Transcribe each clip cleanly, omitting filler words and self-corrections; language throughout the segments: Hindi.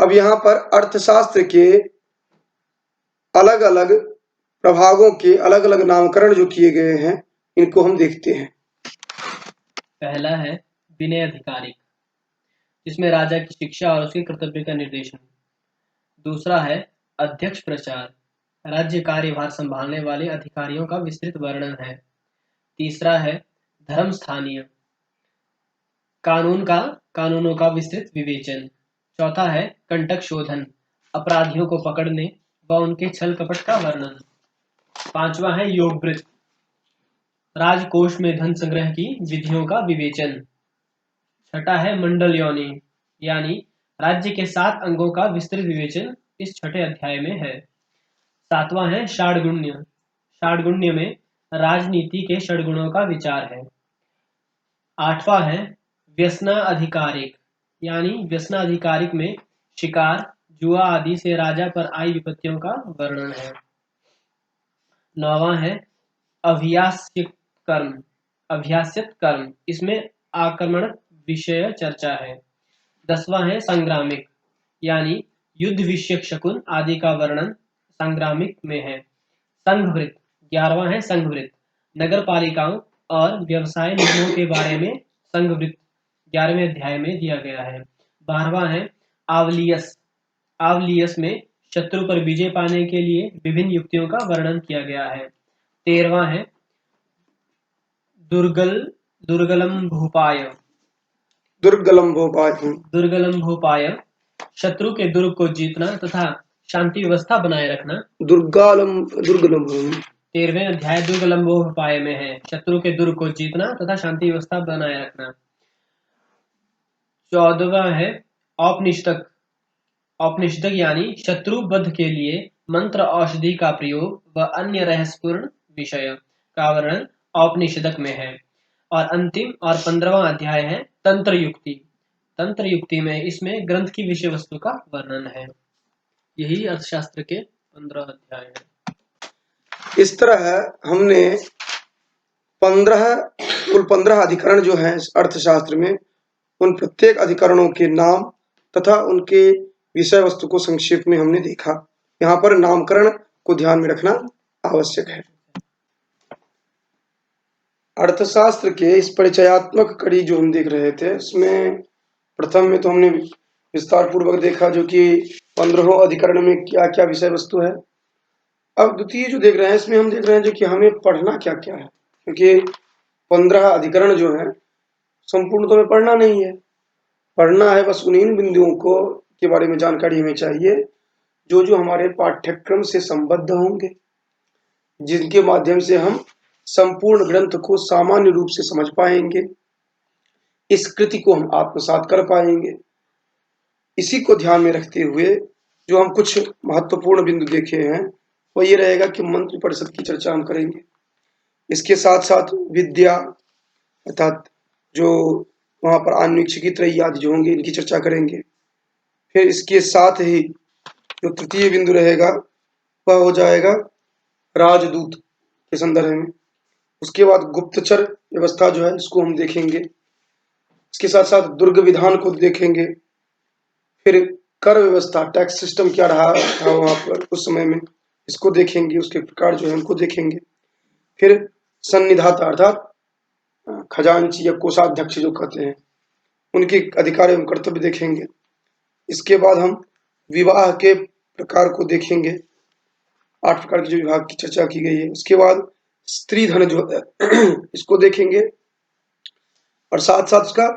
अब यहाँ पर अर्थशास्त्र के अलग अलग प्रभागों के अलग अलग नामकरण जो किए गए हैं, इनको हम देखते हैं। पहला है विनय अधिकारिक, जिसमें राजा की शिक्षा और उसके कर्तव्य का निर्देशन। दूसरा है अध्यक्ष प्रचार, राज्य कार्यभार संभालने वाले अधिकारियों का विस्तृत वर्णन है। तीसरा है धर्म स्थानीय, कानूनों का विस्तृत विवेचन। चौथा है कंटक शोधन, अपराधियों को पकड़ने व उनके छल कपट का वर्णन। पांचवा है योगवृत्त, राजकोष में धन संग्रह की विधियों का विवेचन। छठा है मंडल योनि, यानी राज्य के 7 अंगों का विस्तृत विवेचन इस छठे अध्याय में है। सातवां है षाड्गुण्य, षाड्गुण्य में राजनीति के षड्गुणों का विचार है। आठवां है व्यसनाधिकारिक, यानी व्यसनाधिकारिक में शिकार, जुआ आदि से राजा पर आई विपत्तियों का वर्णन है। नौवां है अभ्यास्यत कर्म, इसमें आक्रमण विषय चर्चा है। 10वां है संग्रामिक, यानी युद्ध विषयक शकुन आदि का वर्णन संग्रामिक में है। संघवृत्त, 11वां है संघवृत्त, नगर पालिकाओं और व्यवसाय नियमों के बारे में संघवृत्त 11वें अध्याय में दिया गया है। 12वां है आवलियस, आवलियस में शत्रु पर विजय पाने के लिए विभिन्न युक्तियों का वर्णन किया गया है। 13वां है दुर्गलंभोपाय, दुर्गलंभोपाय शत्रु के दुर्ग को जीतना तथा शांति व्यवस्था बनाए रखना। दुर्गलम 13वें अध्याय दुर्गलंभोपाय में है, शत्रु के दुर्ग को जीतना तथा शांति व्यवस्था बनाए रखना। 14वां है औपनिषदक, औपनिषदक यानी शत्रु वध के लिए मंत्र औषधि का प्रयोग व अन्य रहस्यपूर्ण विषय का वर्णन औपनिषदक में है। और अंतिम और 15वां अध्याय है तंत्र युक्ति, तंत्र युक्ति में इसमें ग्रंथ की विषय वस्तु का वर्णन है। यही अर्थशास्त्र के 15 अध्याय है। इस तरह हमने 15 अधिकरण जो हैं अर्थशास्त्र में, उन प्रत्येक अधिकरणों के नाम तथा उनके विषय वस्तु को संक्षेप में हमने देखा। यहाँ पर नामकरण को ध्यान में रखना आवश्यक है। अर्थशास्त्र के इस परिचयात्मक कड़ी जो हम देख रहे थे, उसमें प्रथम में तो हमने विस्तार पूर्वक देखा जो कि 15 अधिकरण में क्या क्या विषय वस्तु है। अब द्वितीय जो देख रहे हैं, इसमें हम देख रहे हैं जो कि हमें पढ़ना क्या क्या है, क्योंकि 15 अधिकरण जो है संपूर्ण तो हमें पढ़ना नहीं है, पढ़ना है बस उन्हीं बिंदुओं को के बारे में जानकारी हमें चाहिए जो जो हमारे पाठ्यक्रम से संबद्ध होंगे, जिनके माध्यम से हम संपूर्ण ग्रंथ को सामान्य रूप से समझ पाएंगे, इस कृति को हम आत्मसात कर पाएंगे। इसी को ध्यान में रखते हुए जो हम कुछ महत्वपूर्ण बिंदु देखे हैं, वो ये रहेगा कि मंत्र परिषद की चर्चा हम करेंगे। इसके साथ साथ विद्या अर्थात जो वहां पर आन्वीक्षिकी त्रयी आदि जो होंगे, इनकी चर्चा करेंगे। फिर इसके साथ ही जो तृतीय बिंदु रहेगा वह हो जाएगा राजदूत के संदर्भ में। उसके बाद गुप्तचर व्यवस्था जो है इसको हम देखेंगे। इसके साथ साथ दुर्ग विधान को देखेंगे। फिर कर व्यवस्था, टैक्स सिस्टम क्या रहा था वहां पर उस समय में, इसको देखेंगे, उसके प्रकार जो है उनको देखेंगे। फिर सन्निधाता अर्थात खजांची या कोषाध्यक्ष जो कहते हैं, उनके अधिकार एवं कर्तव्य देखेंगे। इसके बाद हम विवाह के प्रकार को देखेंगे, 8 प्रकार के जो विभाग की चर्चा की गई है। उसके बाद स्त्री धन जो है इसको देखेंगे, और साथ साथ उसका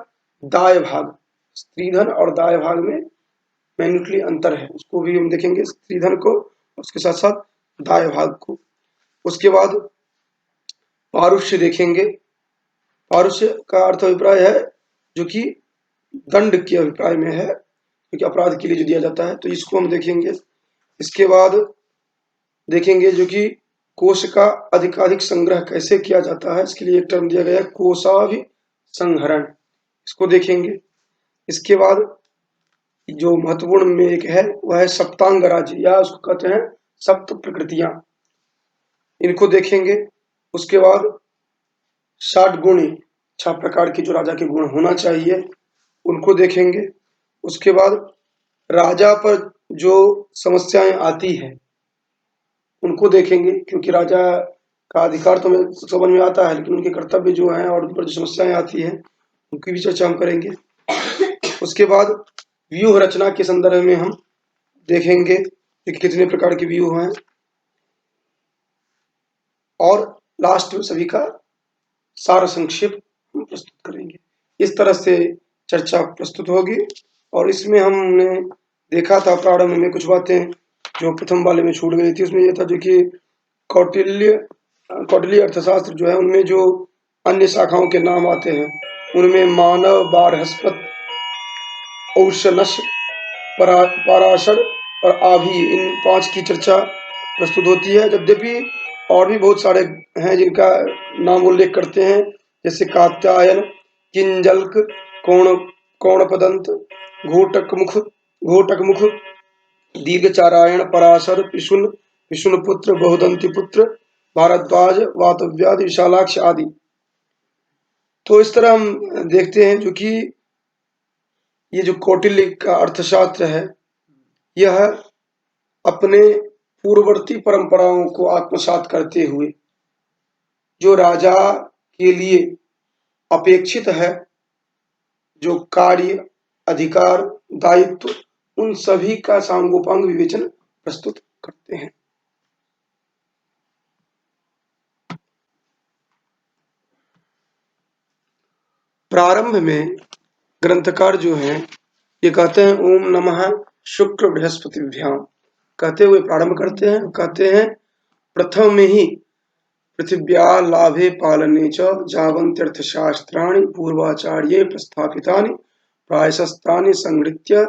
दाय भाग, स्त्री धन और दाय भाग में मैन्युटली अंतर है, उसको भी हम देखेंगे, स्त्री धन को, उसके साथ साथ दाय भाग को। उसके बाद पारुष्य देखेंगे। पारुष्य का अर्थ अभिप्राय है जो कि दंड के अभिप्राय में है, क्योंकि अपराध के लिए जो दिया जाता है, तो इसको हम देखेंगे। इसके बाद देखेंगे जो कि कोष का अधिकाधिक संग्रह कैसे किया जाता है, इसके लिए एक टर्म दिया गया है कोषाभिसंहरण, इसको देखेंगे। इसके बाद जो महत्वपूर्ण में एक है वह है सप्तांग राज्य, या उसको कहते हैं सप्त प्रकृतियां, इनको देखेंगे। उसके बाद 60 गुणी, 6 प्रकार के जो राजा के गुण होना चाहिए, उनको देखेंगे। उसके बाद राजा पर जो समस्याएं आती हैं उनको देखेंगे, क्योंकि राजा का अधिकार तो हमें समझ में आता है, लेकिन उनके कर्तव्य जो हैं और उन पर जो समस्याएं आती हैं उनकी भी चर्चा हम करेंगे। उसके बाद व्यूह रचना के संदर्भ में हम देखेंगे कि कितने प्रकार के व्यूह हैं, और लास्ट में सभी का सार संक्षेप हम प्रस्तुत करेंगे। इस तरह से चर्चा प्रस्तुत होगी। और इसमें हमने देखा था प्रारंभ में कुछ बातें जो प्रथम वाले में छूट गई थी। उसमें यह था जो कि कौटिल्य अर्थशास्त्र जो है उनमें जो अन्य शाखाओं के नाम आते हैं उनमें मानव, बारहस्पत, औशनस, पराशर और आभि, इन 5 की चर्चा प्रस्तुत होती है। यद्यपि और भी बहुत सारे हैं जिनका नाम उल्लेख करते हैं, जैसे कात्यायन, किंजल्क, कोण कोणपदंत, घोटकमुख, दीर्घचारायण, पराशर, पिशुनपुत्र, बहुदंतीपुत्र, भारद्वाज, वातव्यादि, विशालाक्ष आदि। तो इस तरह हम देखते हैं जो कि ये जो कौटिल्य का अर्थशास्त्र है यह अपने पूर्ववर्ती परंपराओं को आत्मसात करते हुए जो राजा के लिए अपेक्षित है, जो कार्य, अधिकार, दायित्व, उन सभी का सांगोपांग विवेचन प्रस्तुत करते हैं। प्रारंभ में ग्रंथकार जो हैं ये कहते हैं ओम नमः शुक्र बृहस्पतिभ्याम कहते हुए प्रारंभ करते हैं। कहते हैं प्रथम में ही पृथिव्या लाभे पालने च जावन्त्यर्थशास्त्राणि पूर्वाचार्ये प्रस्थापितानि प्रायशस्तानि संगृह्य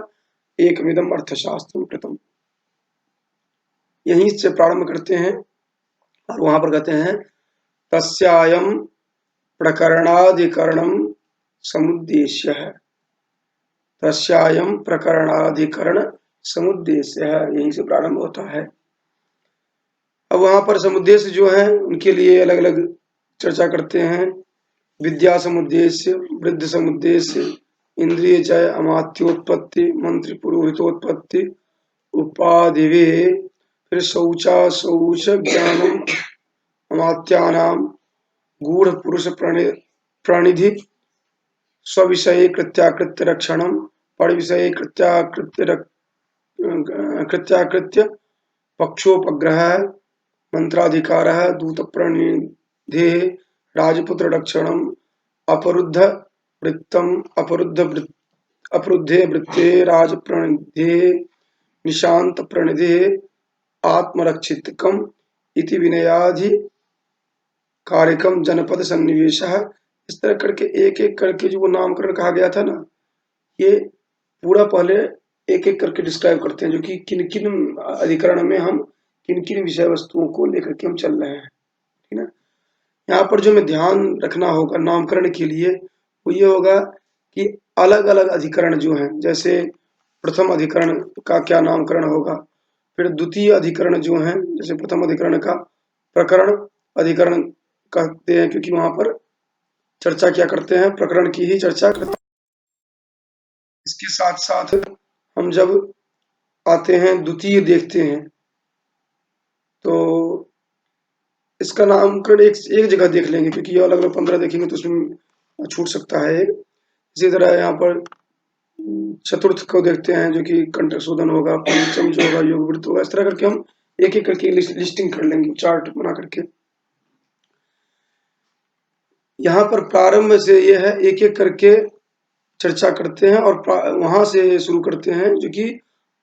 एकमिदम् अर्थशास्त्रं कृतम्। यहीं से प्रारंभ करते हैं और वहां पर कहते हैं तस्यायं प्रकरणाधिकरणं समुद्देश्यः। तस्यायं प्रकरणाधिकरण समुद्देश्यः, यहीं से प्रारंभ होता है। अब वहां पर समुद्देश्य जो है उनके लिए अलग अलग चर्चा करते हैं। विद्या समुद्देश्य, वृद्ध समुद्देश्य, इंद्रिय जय, अमात्योत्पत्ति, मंत्री पुरोहितोत्पत्ति, उपाधिवे, फिर शौचा शौच ज्ञानम अमात्यानाम, गूढ़ पुरुष प्रणिधि, स्विषये कृत्याकृत्य रक्षणम, पड़ विषये कृत्याकृत्य पक्षोपग्रह, मंत्राधिकार, दूत प्रणिधे, राजपुत्र रक्षणम, अपरुद्ध वृत्तम, अपरुद्धे वृत्ते राज प्रणिधे, निशांत प्रणिधे, आत्मरक्षितकम इति विनयाधि कार्यकम, जनपद सन्निवेश। इस तरह करके एक एक करके जो वो नामकरण कहा गया था ना, ये पूरा पहले एक एक करके डिस्क्राइब करते हैं जो कि किन किन अधिकरण में हम किन किन विषय वस्तुओं को लेकर के हम चल रहे हैं, ठीक है ना। यहाँ पर जो हमें ध्यान रखना होगा नामकरण के लिए वो ये होगा कि अलग अलग अधिकरण जो हैं, जैसे प्रथम अधिकरण का क्या नामकरण होगा, फिर द्वितीय अधिकरण जो हैं जैसे प्रथम अधिकरण का प्रकरण अधिकरण कहते हैं, क्योंकि वहां पर चर्चा क्या करते हैं, प्रकरण की ही चर्चा करते हैं। इसके साथ साथ हम जब आते हैं द्वितीय देखते हैं तो इसका नामकरण एक जगह देख लेंगे, क्योंकि ये अलग अलग 15 देखेंगे तो उसमें छूट सकता है एक। इसी तरह यहाँ पर चतुर्थ को देखते हैं जो कि कंटक शोधन होगा, पंचम जो होगा योग वृत्त होगा। इस तरह करके हम एक एक करके लिस्टिंग कर लेंगे, चार्ट बना करके। यहाँ पर प्रारंभ से यह है एक एक करके चर्चा करते हैं और वहां से शुरू करते हैं जो कि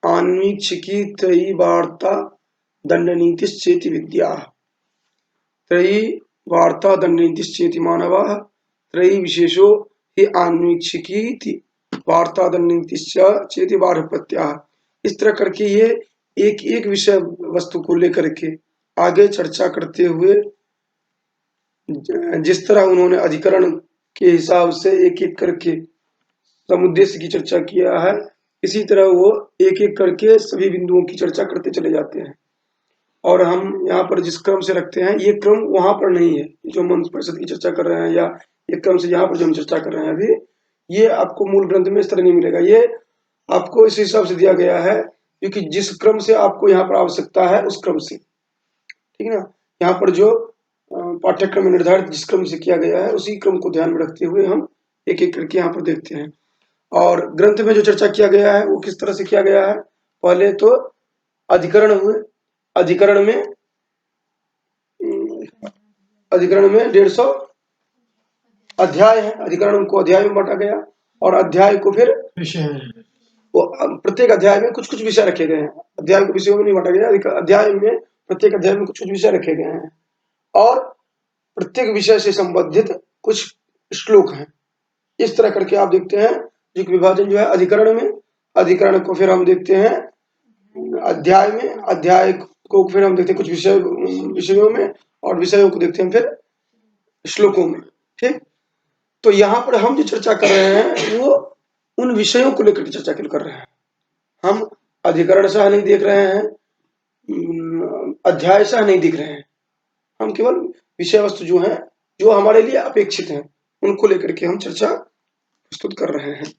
आन्वीक्षिकी त्रयी वार्ता दंड नीतिश्चेति विद्या, त्रयी वार्ता दंड नीतिश्चेति मानवा, त्रयी विशेषो ही आन्वीक्षिकी वार्ता दंड नीतिश्चेति बारहपत्या। इस तरह करके ये एक एक विषय वस्तु को लेकर के आगे चर्चा करते हुए जिस तरह उन्होंने अधिकरण के हिसाब से एक एक करके समुद्देश्य की चर्चा किया है, इसी तरह वो एक एक करके सभी बिंदुओं की चर्चा करते चले जाते हैं। और हम यहाँ पर जिस क्रम से रखते हैं ये क्रम वहां पर नहीं है, जो मंत्र परिषद की चर्चा कर रहे हैं या एक क्रम से यहाँ पर जो हम चर्चा कर रहे हैं अभी, ये आपको मूल ग्रंथ में इस तरह नहीं मिलेगा। ये आपको इस हिसाब से दिया गया है, क्योंकि जिस क्रम से आपको यहाँ पर आवश्यकता है उस क्रम से, ठीक है ना। यहाँ पर जो पाठ्यक्रम में निर्धारित जिस क्रम से किया गया है उसी क्रम को ध्यान में रखते हुए हम एक एक करके यहाँ पर देखते हैं। और ग्रंथ में जो चर्चा किया गया है वो किस तरह से किया गया है। पहले तो अधिकरण हुए, अधिकरण में 150 अध्याय है, अधिकरण को अध्याय में बांटा गया और अध्याय को फिर वो प्रत्येक अध्याय में कुछ कुछ विषय रखे गए हैं। अध्याय को विषयों में नहीं बांटा गया, अध्याय में प्रत्येक अध्याय में कुछ कुछ विषय रखे गए हैं और प्रत्येक विषय से संबंधित कुछ श्लोक हैं। इस तरह करके आप देखते हैं एक विभाजन जो है अधिकरण में, अधिकरण को फिर हम देखते हैं अध्याय में, अध्याय को फिर हम देखते हैं कुछ विषयों में और विषयों को देखते हैं फिर श्लोकों में, ठीक। तो यहाँ पर हम जो चर्चा कर रहे हैं वो उन विषयों को लेकर चर्चा कर रहे हैं। हम अधिकरण सह नहीं देख रहे हैं, अध्याय सह नहीं दिख रहे हैं, हम केवल विषय वस्तु जो है जो हमारे लिए अपेक्षित है उनको लेकर के हम चर्चा प्रस्तुत कर रहे हैं।